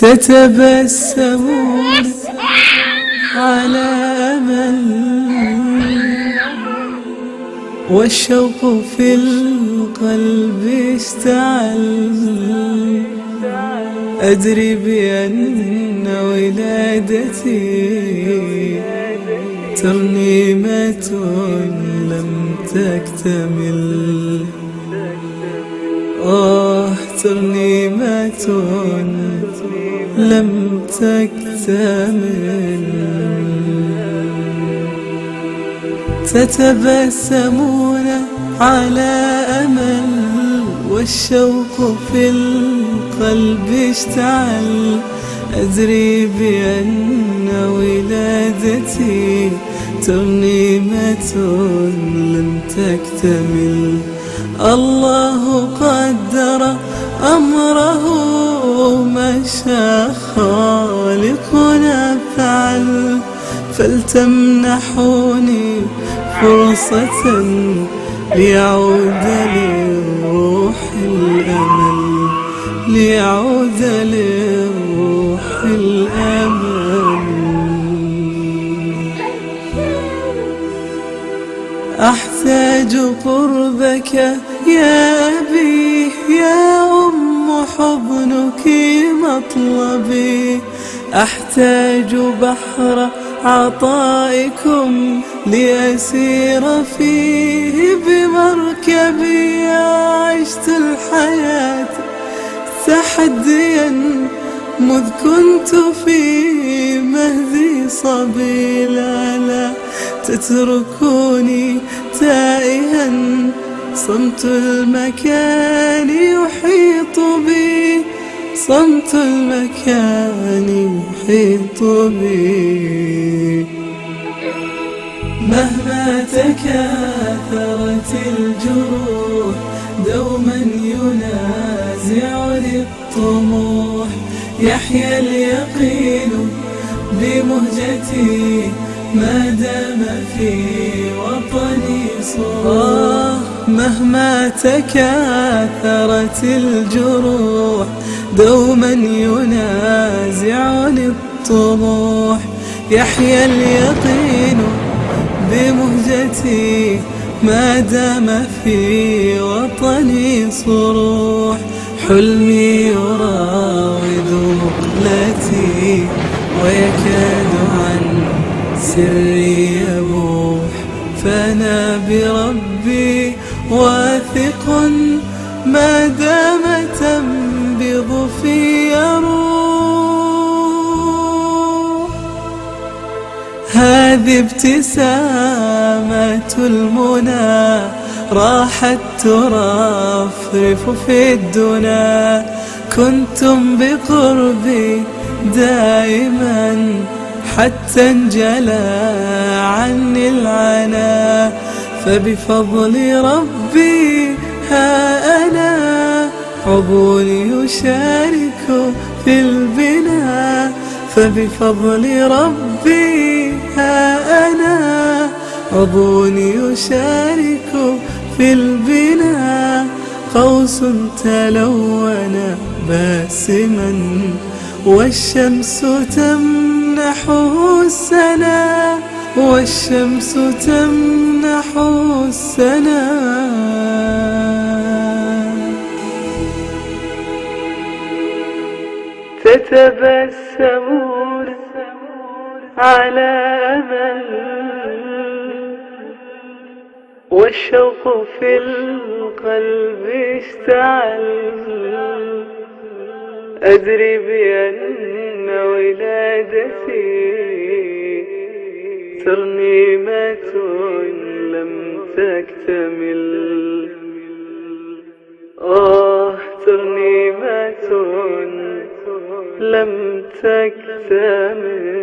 تتبسمون على أمل والشوق في القلب اشتعل. أدري بأن ولادتي ترنيمة لم تكتمل. ترنيمة لم تكتمل. تتبسمون على أمل والشوق في القلب اشتعل. أدري بأن ولادتي ترنيمة لم تكتمل. الله قدر أمره ما شاء خالقنا فعل. فلتمنحوني فرصة ليعود لروح الأمل. ليعود لروح الأمل. أحتاج قربك يا أبي يا أم حضنك مطلبي. أحتاج بحر عطائكم لأسير فيه بمركبي. عشت الحياة تحديا مذ كنت في مهدي صبي. لا تتركوني تائها صمت المكان يحيط بي. صمت المكان يحيط بي. مهما تكاثرت الجروح دوما ينازعني الطموح. يحيا اليقين بمهجتي ما دام في وطني صراخ. مهما تكاثرت الجروح دوما ينازعني الطموح. يحيا اليقين بمهجتي ما دام في وطني صروح. حلمي يراود مقلتي ويكاد عن سري يبوح. فأنا بربي واثق ما دام تنبض في روح. هذه ابتسامة المنى راحت ترفرف في الدنا. كنتم بقربي دائما حتى انجلى عني العنا. فبفضل ربي ها أنا عضو يشارك في البناء. فبفضل ربي ها أنا عضو يشارك في البناء. قوس تلون باسما والشمس تمنحه السنا. والشمس تمنحه السنا. تتبسمون على أمل والشوق في القلب اشتعل. أدري بأن ولادتي ترنيمة لم تكتمل. ترنيمة لم تكتمل.